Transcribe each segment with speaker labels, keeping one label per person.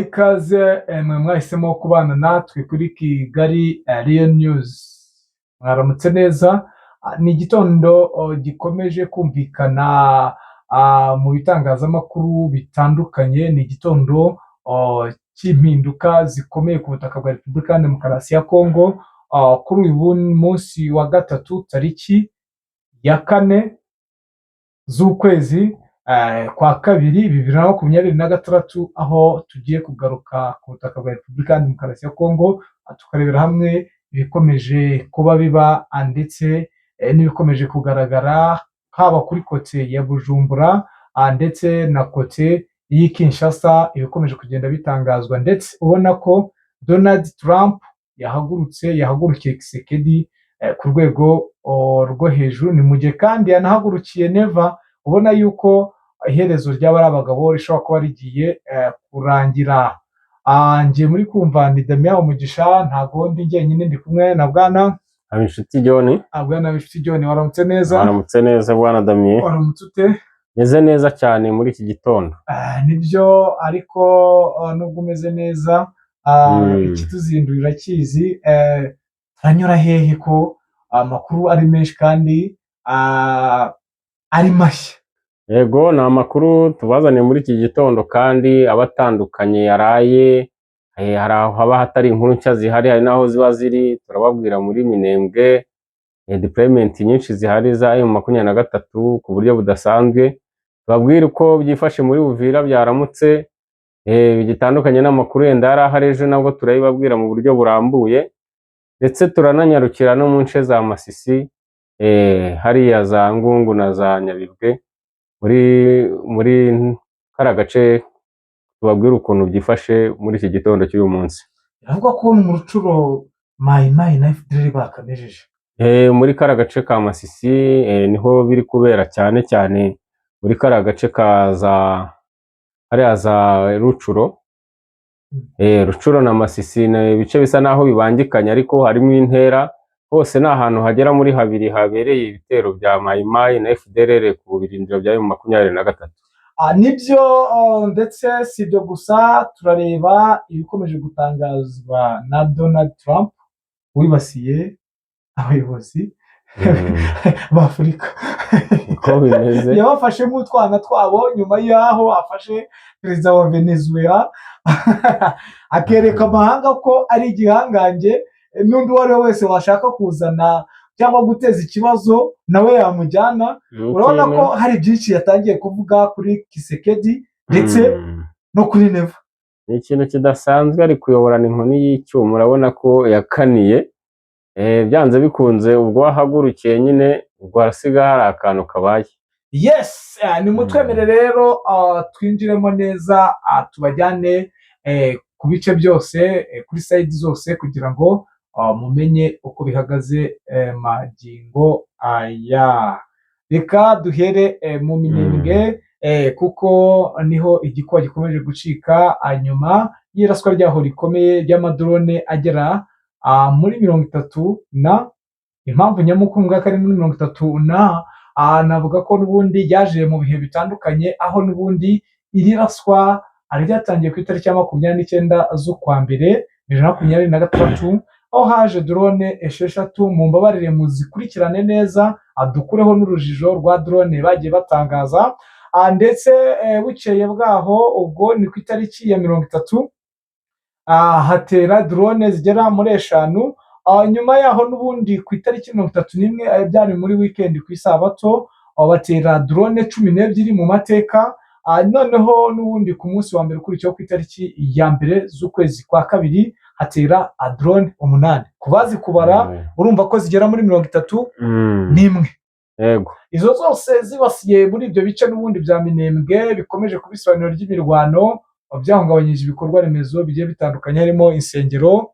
Speaker 1: Ikaze mwe mwahisemo kubana natwe kuri Kigali Real News. Mwaramutse neza. Ni igitondo gikomeje kumvikana mu bitangazamakuru bitandukanye. Ni igitondo cy'impinduka zikomeye ku butaka bwa Repubulika ya Demokarasi ya Kongo. Kuri uyu munsi wa gatatu tariki ya 4 z'ukwezi kwa kabiri 2026, aho tugiye kugaruka ku butaka bwa Repubulika ya Demokarasi ya Kongo, tukarebera hamwe ibikomeje kuba biba ndetse n'ibikomeje kugaragara haba kuri kote ya Bujumbura ndetse na kote y'i Kinshasa, ibikomeje kugenda bitangazwa, ndetse ubona ko Donald Trump yahagurukiye Tshisekedi ku rwego rwo hejuru. Ni mu gihe kandi yanahagurukiye Neva, ubona yuko iherezo ry'abari abagabo rishobora kuba rigiye kurangira. Ngiye muri kumva ni Damien Umugisha, ntago ndi njyenyine, ndi kumwe na bwana
Speaker 2: Habinshuti John.
Speaker 1: Bwana Habinshuti John, waramutse neza?
Speaker 2: Waramutse neza bwana Damien.
Speaker 1: Waramutse ute?
Speaker 2: Meze neza cyane muri iki gitondo.
Speaker 1: Nibyo, ariko nubwo umeze neza, ikituzindurira kizi, turanyura hehe ko amakuru ari menshi kandi ari mashya?
Speaker 2: Yego, ni amakuru tubazaniye muri iki gitondo kandi abatandukanye yaraye. Hari aho haba hatari inkuru nshya zihari, hari naho ziba ziri. Turababwira muri Minembwe deployment nyinshi zihari za M23 ku buryo budasanzwe. Babwira uko byifashe muri Uvira byaramutse, bigitandukanye n'amakuru yenda yarahari ejo, nabwo turabibabwira mu buryo burambuye. Ndetse turananyarukira no mu nce za Masisi, hariya za Ngungu na za Nyabibwe, muri kara gace tubabwira ukuntu byifashe muri iki gitondo cy'uyu munsi.
Speaker 1: Avuga ko mu Rucuro Mai na FDL bakamejeje
Speaker 2: muri kara gace ka Masisi, niho biri kubera cyane cyane muri kara gace kaza hariya za Rucuro. Rucuro na Masisi ni ibice bisa naho bibangikanye, ariko harimo intera. Hose ni ahantu hagera muri habiri habereye ibitero bya Mai na FDL ku birindiro bya M23.
Speaker 1: Nibyo, ndetse si ibyo gusa, turareba ibikomeje gutangazwa na Donald Trump wibasiye abayobozi b'Afurika.
Speaker 2: Uko bimeze,
Speaker 1: yabafashe nk'utwana twabo nyuma y'aho afashe perezida wa Venezuela akereka amahanga ko ari igihangange, n'undi uwo ari we wese washaka kuzana cyangwa guteza ikibazo nawe yamujyana. Urabona ko hari byinshi yatangiye kuvuga kuri Tshisekedi ndetse no kuri Neva.
Speaker 2: Ni ikintu kidasanzwe, ari kuyoborana inkoni y'icyuma. Urabona ko yakaniye, byanze bikunze ubwo wahagurukiye nyine, ubwo harasiga hari akantu kabaye.
Speaker 1: Yes, ni mutwemere rero twinjiremo neza, tubajyane ku bice byose, kuri side zose, kugira ngo mumenye uko bihagaze magingo aya. Reka duhere mu Minembwe, kuko niho igikuba gikomeje gucika nyuma y'iraswa ryaho rikomeye ry'amadrone agera muri 30. Impamvu nyamukuru mbwa kari muri 30, navuga ko n'ubundi yaje mu bihe bitandukanye, aho n'ubundi iri raswa ryatangiye ku itariki ya 29 z'ukwa mbere 2026, aho haje drone 6. mu mbabarire muzikurikirane neza, dukureho n'urujijo rwa drone bagiye batangaza. Ndetse bukeye bwaho, ubwo ni ku itariki ya 30, hatera drone zigera muri 5. Nyuma yaho n'ubundi ku itariki 31, byari muri weekend ku isabato, batera drone 12 mu mateka. Noneho n'ubundi ku munsi wa mbere ukurikiyeho ku itariki ya 1 z'ukwezi kwa kabiri hatera drone 8. Kubazi kubara urumva ko zigera muri 31.
Speaker 2: Yego,
Speaker 1: izo zose zibasiye muri ibyo bice n'ubundi bya Minembwe, bikomeje kubisobanura ry'imirwano, byahungabanyije ibikorwa remezo bigiye bitandukanye, harimo insengero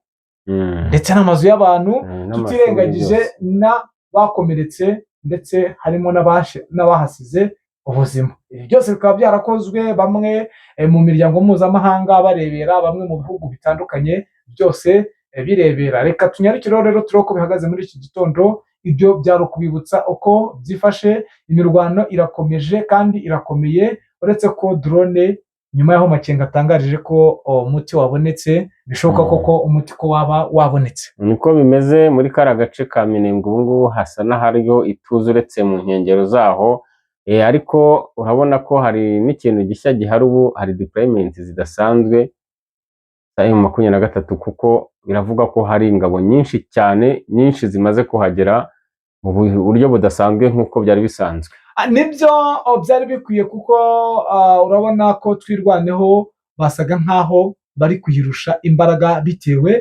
Speaker 1: ndetse n'amazu y'abantu, tutirengagije n'abakomeretse, ndetse harimo n'abahasize ubuzima. Ibi byose bikaba byarakozwe, bamwe mu miryango mpuzamahanga barebera, bamwe mu bihugu bitandukanye byose birebera. Reka tunyarukire rero turebe uko bihagaze muri iki gitondo. Ibyo byaro kubibutsa uko byifashe. Imirwano irakomeje kandi irakomeye, uretse ko drone nyuma y'aho Makenga atangarije ko umuti wabonetse, bishoboka koko umuti ko waba wabonetse.
Speaker 2: niko bimeze muri kariya gace ka Minembwe ubu ngubu hasa n'ahariyo ituze uretse mu nkengero zaho, ariko urabona ko hari n'ikintu gishya gihari ubu, hari deployment zidasanzwe za M23 kuko biravuga ko hari ingabo nyinshi cyane, nyinshi zimaze kuhagera mu buryo budasanzwe nk'uko byari bisanzwe.
Speaker 1: Nibyo byari bikwiye kuko urabona ko twirwaneho basaga nkaho bari kuyirusha imbaraga bitewe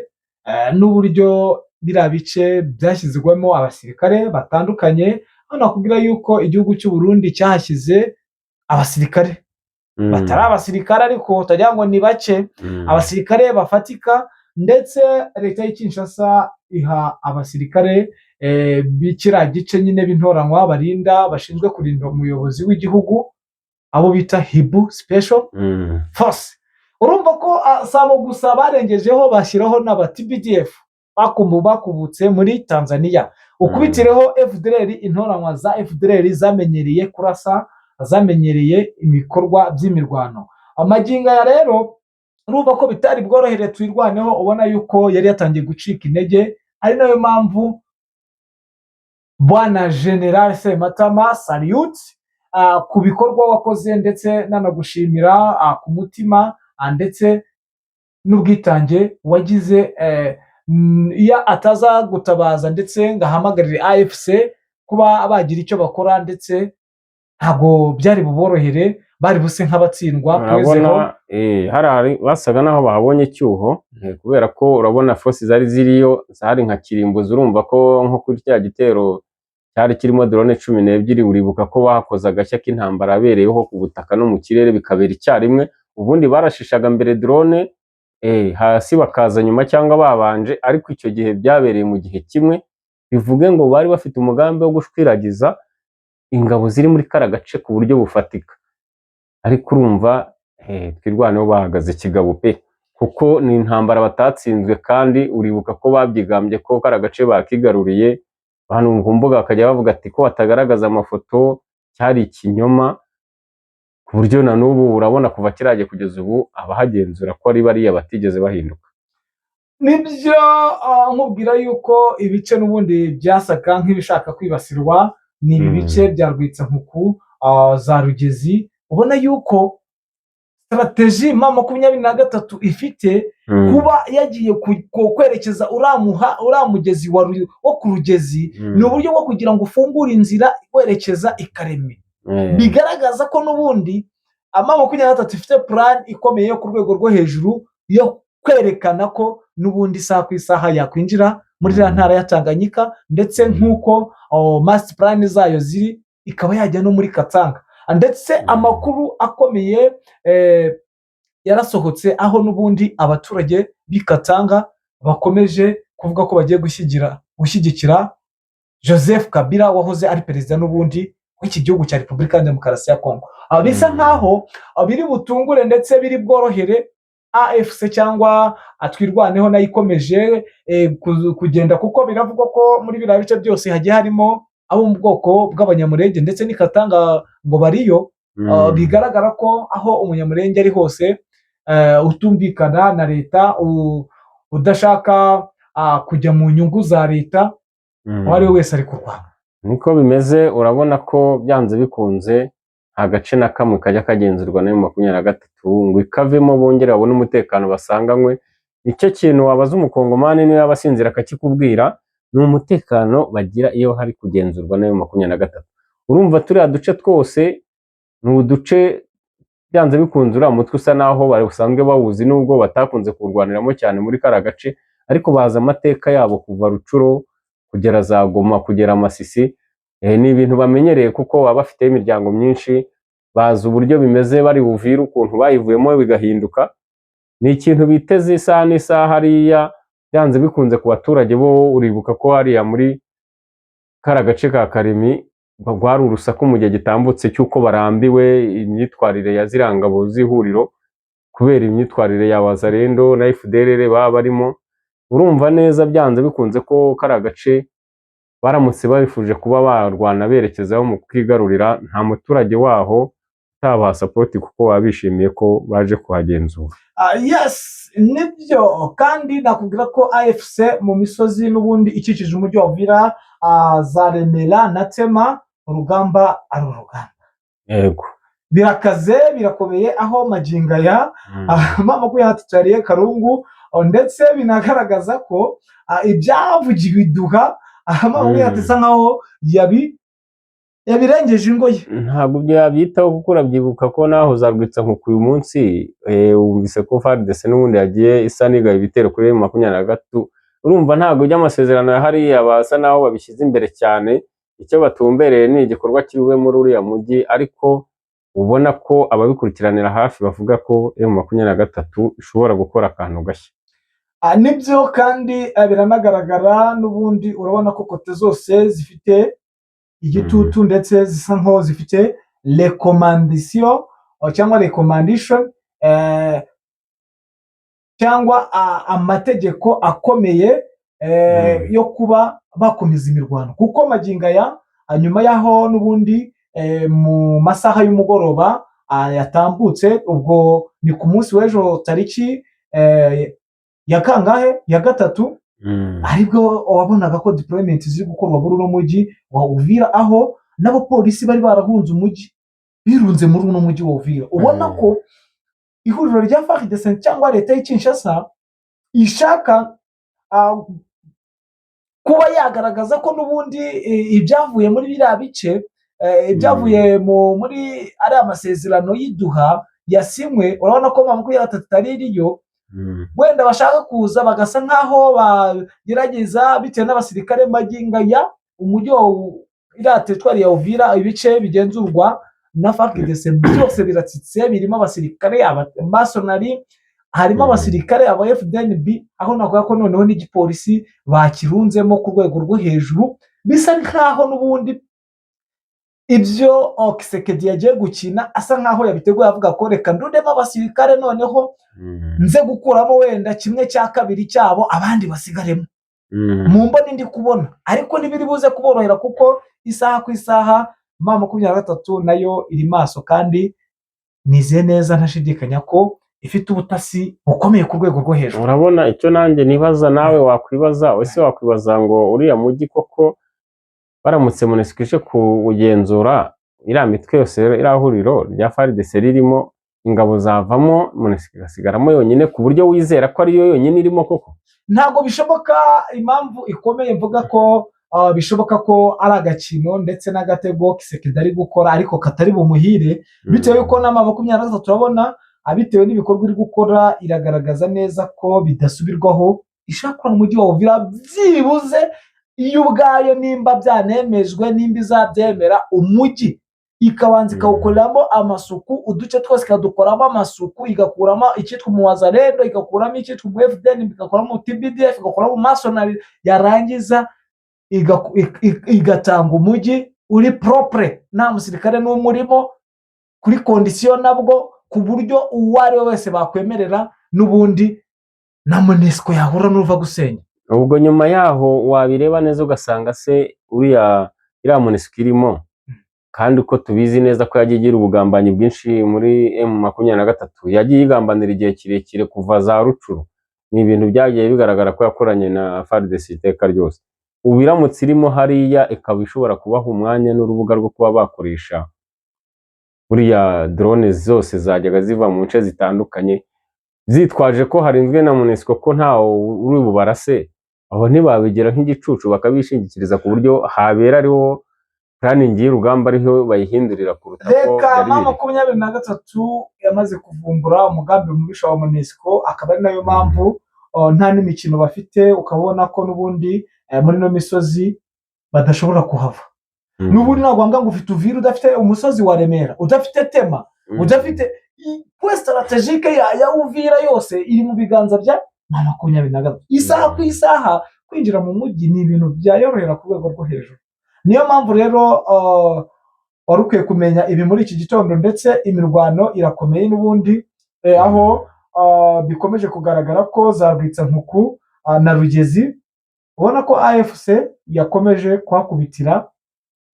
Speaker 1: n'uburyo biriya bice byashyizwemo abasirikare batandukanye. Hano nakubwira yuko igihugu cy'u Burundi cyahashyize abasirikare batari abasirikare ariko utagira ngo ni bake, abasirikare bafatika, ndetse leta y'i Kinshasa iha abasirikare b'ikiriya gice nyine b'intoranywa barinda, bashinzwe kurinda umuyobozi w'igihugu, abo bita Hibu Special Force. Urumva ko sabo gusa barengejeho bashyiraho n'aba TPDF bakubutse muri Tanzania, ukubitireho FDLR, intoranywa za FDLR zamenyereye kurasa, zamenyereye ibikorwa by'imirwano. Amagingo ya rero urumva ko bitari bworohere twirwaneho, ubona yuko yari yatangiye gucika intege, ari nayo mpamvu Bwana General Sematama salute ku bikorwa wakoze, ndetse nanagushimira ku mutima ndetse n'ubwitange wagize, iyo ataza gutabaza ndetse ngahamagarire AFC kuba bagira icyo bakora, ndetse ntabwo byari buborohere, bari buse nk'abatsindwa.
Speaker 2: Hari basaga naho bahabonye icyuho, kubera ko urabona force zari ziriyo zari nka kirimbuzi. Urumva ko nko kuri cya gitero cyari kirimo drone 12, uribuka ko bakoze agashya k'intambara abereyeho ku butaka no mu kirere bikabera icyarimwe. Ubundi barashishaga mbere drone hasi bakaza nyuma cyangwa babanje, ariko icyo gihe byabereye mu gihe kimwe, bivuge ngo bari bafite umugambi wo gushwiragiza ingabo ziri muri kara gace ku buryo bufatika. Ariko urumva twirwaneho bahagaze kigabo pe, kuko ni intambara batatsinzwe, kandi uribuka ko babyigambye ko kara gace bakigaruriye. Abantu ku mbuga bakajya bavuga ati ko batagaragaza amafoto cyari ikinyoma, ku buryo na n'ubu urabona kuva kiragiye kugeza ubu abahagenzura ko ari bariya batigeze bahinduka.
Speaker 1: Nibyo nkubwira yuko ibice n'ubundi byasaga nk'ibishaka kwibasirwa ni ibi bice bya Rwitsankuku, za Rugezi. Ubona yuko strategy M23 ifite kuba yagiye kwerekeza uramugezi wo ku Rugezi, ni uburyo bwo kugira ngo ufungure inzira kwerekeza i Karemi. Bigaragaza ko n'ubundi M23 ifite plan ikomeye yo ku rwego rwo hejuru yo kwerekana ko n'ubundi isaha ku isaha yakwinjira muri ya ntara ya Tanganyika, ndetse nk'uko master plan zayo ziri ikaba yajya no muri Katanga. Ndetse amakuru akomeye yarasohotse aho n'ubundi abaturage b'i Katanga bakomeje kuvuga ko bagiye gushyigikira Joseph Kabila wahoze ari perezida n'ubundi w'iki gihugu cya Repubulika ya Demokarasi ya Kongo. Bisa nkaho biri butungure ndetse biri bworohere AFC cyangwa twirwaneho nayo ikomeje kugenda, kuko biravugwa ko muri biriya bice byose hagiye harimo abo mu bwoko bw'abanyamurenge, ndetse n'i Katanga ngo bariyo. Bigaragara ko aho umunyamurenge ari hose utumvikana na leta, udashaka kujya mu nyungu za leta, uwo ari we wese ari kurwana.
Speaker 2: Niko bimeze, urabona ko byanze bikunze nta gace na kamwe kajya kagenzurwa na M23 ngo ikavemo bongere babone umutekano basanganywe. Nicyo kintu wabaza umukongomani niba abasinzira akakikubwira, ni umutekano bagira iyo hari kugenzurwa na M23. Urumva turiya duce twose ni uduce byanze bikunze umutwe usa naho basanzwe bawuzi, nubwo batakunze kurwaniramo cyane muri kara gace, ariko bazi amateka yabo kuva Rucuro kugera za Goma kugera Masisi. Ni ibintu bamenyereye kuko baba bafite imiryango myinshi, bazi uburyo bimeze bari buvire ukuntu bayivuyemo bigahinduka. Ni ikintu biteze isaha n'isaha hariya, byanze bikunze ku baturage bo. Uribuka ko hariya muri kara gace ka Karemi bagwara urusaku mu gihe gitambutse cy'uko barambiwe imyitwarire ya zirangabo z'ihuriro, kubera imyitwarire ya Wazalendo na FDLR baba barimo. Urumva neza byanze bikunze ko kara gace baramutse babifuje kuba barwana berekezaho mu kwigarurira, nta muturage waho utabaha support kuko baba bishimiye ko baje kuhagenzura.
Speaker 1: Yes, nibyo kandi nakubwira ko AFC mu misozi n'ubundi ikikije umujyi wa Uvira, za Remera na Tema, urugamba ari urugamba.
Speaker 2: Yego.
Speaker 1: Birakaze birakomeye aho magingo aya mama ko yatutariye Karungu, ndetse binagaragaza ko ibyavugiwe iduha mama ko yatisa nkaho yabirengeje ingoyi.
Speaker 2: Ntabwo byabyitaho kuko urabyibuka ko naho zarwitsa nko uyu munsi wumvise ko FARDC n'ubundi yagiye isa nigaye ibitero kuri M23. Urumva ntabwo by'amasezerano yahari abasa naho babishyize imbere cyane, icyo batumbereye ni igikorwa kiriwe muri uriya mujyi, ariko ubona ko ababikurikiranira hafi bavuga ko M23 ishobora gukora akantu gashya.
Speaker 1: Nibyo kandi biranagaragara n'ubundi urabona ko kote zose zifite igitutu ndetse zisa nkaho zifite recommandation cyangwa recommandation cyangwa amategeko akomeye yo kuba bakomeza imirwano, kuko magingo aya nyuma yaho n'ubundi mu masaha y'umugoroba yatambutse, ubwo ni ku munsi w'ejo tariki ya kangahe ya gatatu, aribwo wabonaga ko deployment ziri gukorwa muri uno mujyi wa Uvira, aho n'abapolisi bari barahunze umujyi birunze muri uno mujyi wa Uvira. Ubona ko ihuriro rya FARDC cyangwa leta y'Kinshasa ishaka kuba yagaragaza ko n'ubundi ibyavuye muri biriya bice, ibyavuye muri ari amasezerano y'iduha yasinywe. Urabona ko M23 ari iriyo, wenda bashaka kuza bagasa nkaho bagerageza bitewe n'abasirikare magingo aya umujyi wa iriya teritwari ya Uvira, ibice bigenzurwa na FARDC byose biratsitse, birimo abasirikare, abamasonari, harimo abasirikare, aba FDNB, aho navuga ko noneho n'igipolisi bakirunzemo ku rwego rwo hejuru. Bisa nkaho n'ubundi ibyo Kisekedi yagiye gukina asa nkaho yabiteguye, avuga ko reka ndundemo abasirikare noneho nze gukuramo wenda 1/2 cyabo abandi basigaremo. Mu mboni ndi kubona, ariko ntibiri buze kuborohera kuko isaha ku isaha M23 nayo iri maso, kandi nize neza ntashidikanya ko ifite ubutasi bukomeye ku rwego rwo hejuru.
Speaker 2: Urabona icyo nanjye nibaza nawe wakwibaza, wese wakwibaza ngo uriya mujyi koko baramutse MONUSCO ije kugenzura iriya mitwe yose irahuriro rya FARDC ririmo, ingabo zavamo MONUSCO igasigaramo yonyine, ku buryo wizera ko ariyo yonyine irimo koko?
Speaker 1: Ntabwo bishoboka. Impamvu ikomeye mvuga ko bishoboka ko ari agakino ndetse n'agatego Kisekedi ari gukora, ariko katari bumuhire, bitewe yuko na M23 turabona abitewe n'ibikorwa iri gukora iragaragaza neza ko bidasubirwaho ishaka mu mujyi wa Uvira byibuze iyo ubwayo nimba byanemejwe, nimba izabyemera umujyi ikabanza ikawukoreramo amasuku, uduce twose ikadukoramo amasuku, igakuramo icyitwa umuwazarendo, igakuramo icyitwa FDN, igakuramo TBDF, igakuramo masonari, yarangiza igatanga umujyi uri propre, nta musirikare n'umurimo, kuri condition nabwo, ku buryo uwo ari we wese bakwemerera n'ubundi na MONUSCO yahura n'uva gusenya.
Speaker 2: Ubwo nyuma yaho wabireba neza ugasanga se iriya MONUSCO irimo, kandi uko tubizi neza ko yagiye igira ubugambanyi bwinshi muri M23, yagiye yigambanira igihe kirekire kuva za Rucuru, ni ibintu byagiye bigaragara ko yakoranye na FARDC iteka ryose. Ubu iramutse irimo hariya ikaba ishobora kubaha umwanya n'urubuga rwo kuba bakoresha buriya drone zose zajyaga ziva mu nce zitandukanye zitwaje ko harinzwe na MONUSCO ko ntawe uri bubarase, aho ntibabigera nk'igicucu bakabishingikiriza ku buryo habera ariho planning y'urugamba ariho bayihindurira kuruta ko
Speaker 1: reka M23 yamaze kuvumbura umugambi mubisha wa MONUSCO, akaba ari nayo mpamvu nta n'imikino bafite, ukabona ko n'ubundi muri no misozi badashobora kuhava. N'ubundi nagwanga ngo ufite Uvira udafite umusozi wa Remera, udafite Tema, udafite point strategique ya Uvira yose iri mu biganza bya M23. Isaha ku isaha kwinjira mu mujyi ni ibintu byayorohera ku rwego rwo hejuru. Niyo mpamvu rero warukwiye kumenya ibi muri iki gitondo, ndetse imirwano irakomeye n'ubundi, aho bikomeje kugaragara ko zarwitsa nkuku na Rugezi, ubona ko AFC yakomeje kwakubitira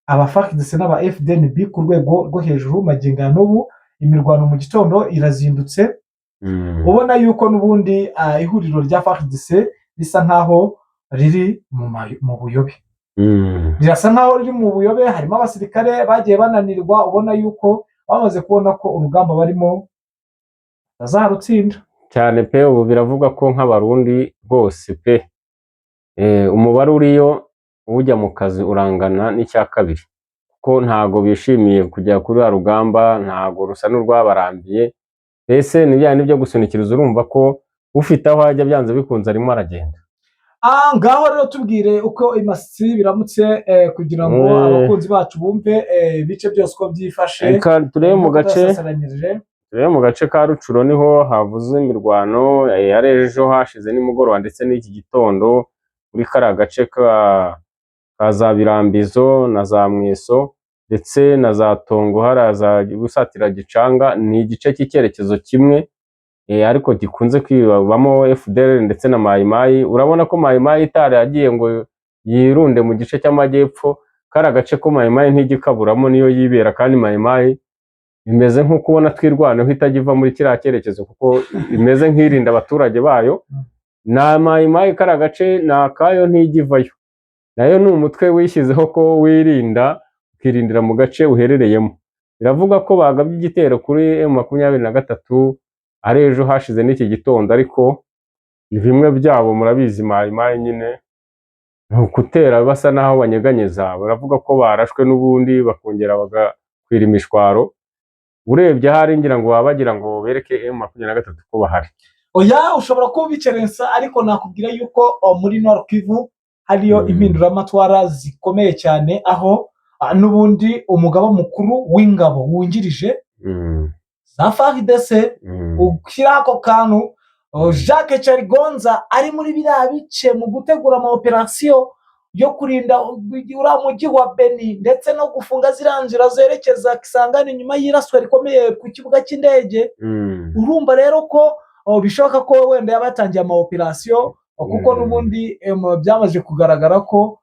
Speaker 1: aba FARDC n'aba FDNB ku rwego rwo hejuru magingo n'ubu, imirwano mu gitondo irazindutse, ubona yuko n'ubundi ihuriro rya FARDC risa nkaho riri mu buyobe. Rirasa nkaho riri mu buyobe, harimo abasirikare bagiye bananirwa, ubona yuko bamaze kubona ko urugamba barimo bazarutsinda
Speaker 2: cyane pe. Ubu biravuga ko nk'abarundi bose pe, umubare uriyo ujya mu kazi urangana n'icya kabiri, kuko ntago bishimiye kujya kuri rugamba, ntago rusa n'urwabarambiye. Ese nibyo byo gusunikiriza, urumva ko ufite aho ajya byanze bikunze arimo aragenda.
Speaker 1: Ngaho rero tubwire uko Masisi biramutse, kugira ngo abakunzi bacu bumve ibice byose uko byifashe.
Speaker 2: Turebe mu gace ka Rucuro niho havuze imirwano, ari ejo hashize nimugoroba ndetse n'iki gitondo muri kariya gace ka za Birambizo na za Mweso ndetse na za Tongo haraza gusatira Gicanga. Ni igice cy'icyerekezo kimwe, ariko gikunze kwibamo FDLR ndetse na Mayimayi. Urabona ko Mayimayi itari yagiye ngo yirunde mu gice cy'amajyepfo, kariya gace ko Mayimayi ntigikaburamo niyo yibera, kandi Mayimayi imeze nko kubona twirwanaho itagiva muri kiriya cyerekezo, kuko imeze nk'irinda abaturage bayo. Na Mayimayi kariya gace nakayo ntigivayo, nayo ni umutwe wishyizeho ko wirinda, ukirindira mu gace uherereyemo. Biravuga ko bagabye igitero kuri M23 ari ejo hashize n'iki gitondo, ariko bimwe byabo murabizi Mayimayi nyine ni ukutera basa naho banyeganyeza. Baravuga ko barashwe n'ubundi bakongera bagakwira imishwaro. Urebye hari ngira ngo bagira ngo bereke M23 ko bahari.
Speaker 1: Oya, ushobora kuba ubikerensa, ariko nakubwira yuko muri Nord Kivu hariyo impinduramatwara zikomeye cyane, aho n'ubundi umugaba mukuru w'ingabo wungirije za FARDC ukira ako kantu Jacques Charigonza ari muri biriya bice mu gutegura ama operation yo kurinda uriya mujyi wa Beni ndetse no gufunga ziriya nzira zerekeza Kisangani nyuma y'iraswa rikomeye ku kibuga cy'indege. Urumva rero ko bishoboka ko wenda yabatangiye ama operation, kuko n'ubundi byamaze kugaragara ko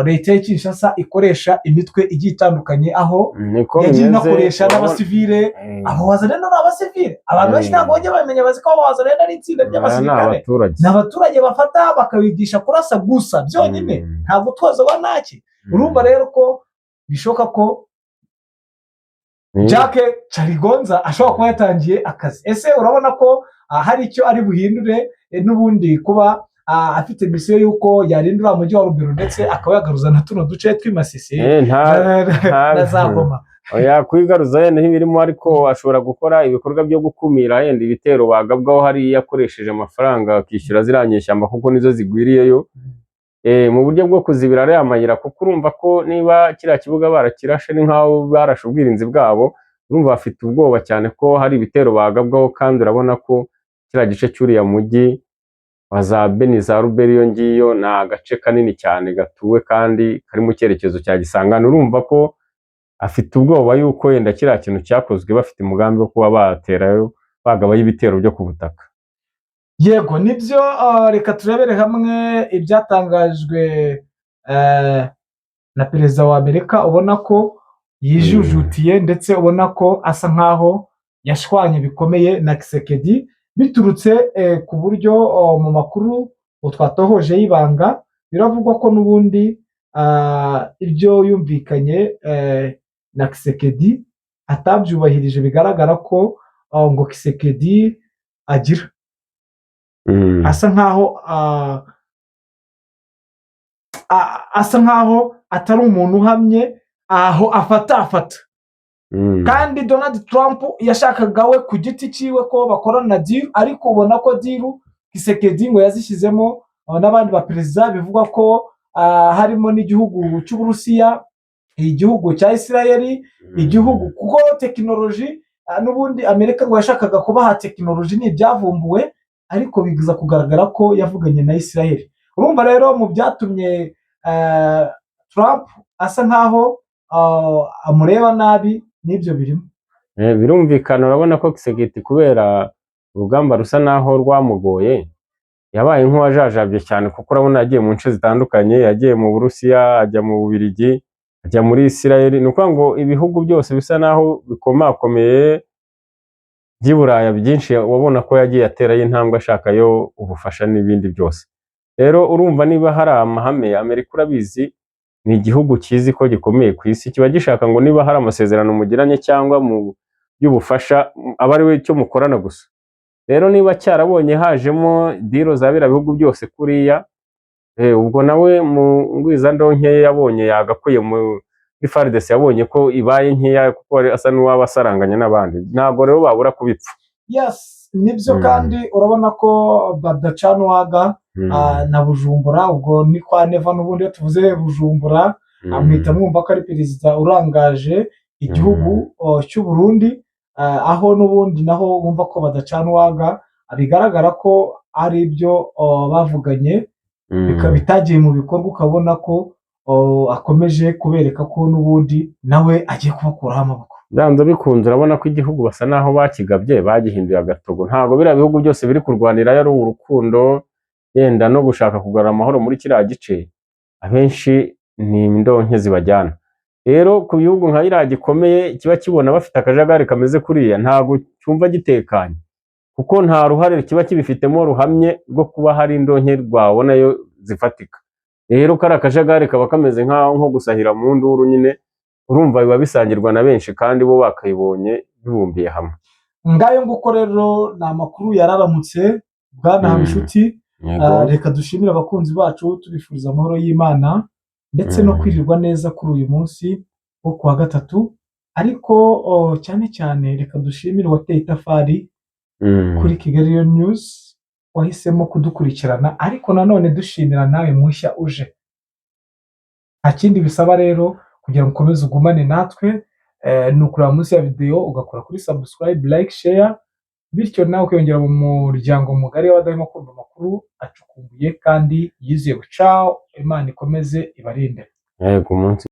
Speaker 1: leta ya Kinshasa ikoresha imitwe igiye itandukanye, aho yagiye inakoresha n'abasivile. Abo wazalendo n'abasivile, abantu benshi ntabwo bajya bamenya, bazi ko wazalendo ari itsinda ry'abasirikare, n'abaturage bafata bakabigisha kurasa gusa byonyine, nta gutoza banaki. Urumva rero ko bishoboka ko Jacques Charigonza ashobora kuba yatangiye akazi. Ese urabona ko hari icyo ari buhindure n'ubundi kuba afite misiyo yuko yarindura umujyi wa Rubero ndetse akaba yagaruza na tuno duce tw'Imasisi na za Goma?
Speaker 2: Oya, kwigaruza yenda ntibirimo, ariko ashobora gukora ibikorwa byo gukumira yenda ibitero bagabwaho hari yakoresheje amafaranga akishyura ziranyeshyamba, kuko nizo zigwiriyeyo mu buryo bwo kuzibira ariya mayira. Kuko urumva ko niba kiriya kibuga barakirashe ni nkaho barashe ubwirinzi bwabo, urumva bafite ubwoba cyane ko hari ibitero bagabwaho. Kandi urabona ko kiriya gice cy'uriya mujyi wa za Beni za Rubero iyo ngiyo ni agace kanini cyane gatuwe kandi kari mu cyerekezo cya Gisangani. Urumva ko afite ubwoba yuko yenda kiriya kintu cyakozwe bafite umugambi wo kuba baterayo bagabayo ibitero byo ku butaka.
Speaker 1: Yego, nibyo. Reka turebere hamwe ibyatangajwe na perezida wa Amerika, ubona ko yijujutiye ndetse ubona ko asa nkaho yashwanye bikomeye na Kisekedi, biturutse ku buryo mu makuru twatohoje y'ibanga biravugwa ko n'ubundi ibyo yumvikanye na Kisekedi atabyubahirije. Bigaragara ko ngo Kisekedi agira asa nkaho atari umuntu uhamye, aho afata. Kandi Donald Trump yashakaga we ku giti cyiwe ko bakorana deal, ariko ubona ko deal Kisekedi ngo yazishyizemo n'abandi baperezida. Bivugwa ko harimo n'igihugu cy'Uburusiya, igihugu cya Israel, igihugu kuko tekinoloji n'ubundi Amerika ngo yashakaga kubaha tekinoloji n'ibyavumbuwe, ariko bigiza kugaragara ko yavuganye na Israel. Urumva rero mu byatumye Trump asa nkaho amureba nabi n'ibyo birimo.
Speaker 2: Birumvikana. Urabona ko Kisekedi kubera urugamba rusa naho rwamugoye yabaye nk'uwajajabye cyane, kuko urabona yagiye mu nce zitandukanye, yagiye mu Burusiya, ajya mu Bubiligi, ajya muri Israel. Ni ukuvuga ngo ibihugu byose bisa naho bikomakomeye by'iburaya byinshi wabona ko yagiye aterayo intambwe ashakayo ubufasha n'ibindi byose. Rero urumva niba hari amahame, Amerika urabizi ni igihugu kizi ko gikomeye ku isi, kiba gishaka ngo niba hari amasezerano mugiranye cyangwa mu by'ubufasha aba ari we cyo mukorana gusa. Rero niba cyarabonye hajemo diro za biriya bihugu byose kuriya, ubwo nawe mu ngwizandonke yabonye yagakuye muri FARDC, yabonye ko ibaye nkeya kuko asa n'uwaba asaranganya n'abandi, ntabwo rero babura kubipfa.
Speaker 1: Yes, nibyo kandi urabona ko badacanwaga na Bujumbura, ubwo ni kwa Neva n'ubundi iyo tuvuze Bujumbura amwita mwumva ko ari perezida urangaje igihugu cy'u Burundi, aho n'ubundi naho bumva ko badacanwaga, bigaragara ko ari ibyo bavuganye bitagiye mu bikorwa, ukabona ko akomeje kubereka ko n'ubundi nawe agiye kubakuraho amaboko.
Speaker 2: Byanze bikunze urabona ko igihugu basa naho bakigabye bagihinduye agatogo. Ntabwo biriya bihugu byose biri kurwanira ari urukundo yenda no gushaka kugarura amahoro muri kiriya gice, abenshi ni indonke zibajyana. Rero ku bihugu nka iriya gikomeye kiba kibona bafite akajagari kameze kuriya, ntabwo cyumva gitekanye kuko nta ruhare kiba kibifitemo ruhamye rwo kuba hari indonke rwabonayo zifatika. Rero kari akajagari kaba kameze nko gusahira mu nduru nyine, urumva biba bisangirwa na benshi kandi bo bakayibonye bibumbiye hamwe.
Speaker 1: Ngayo nguko rero ni amakuru yararamutse bwana Habinshuti. Reka dushimire abakunzi bacu tubifuriza amahoro y'Imana ndetse no kwirirwa neza kuri uyu munsi wo kuwa gatatu, ariko cyane cyane reka dushimire wateye itafari kuri Kigali News wahisemo kudukurikirana, ariko nanone dushimira nawe mushya uje. Nta kindi bisaba rero kugira ngo ukomeze ugumane natwe, ni ukureba munsi ya video ugakora kuri subscribe, like, share, bityo nawe ukiyongera mu muryango mugari w'abadahwema kumva amakuru acukumbuye kandi yizewe. Ciao, Imana ikomeze ibarinde.
Speaker 2: Yego umunsi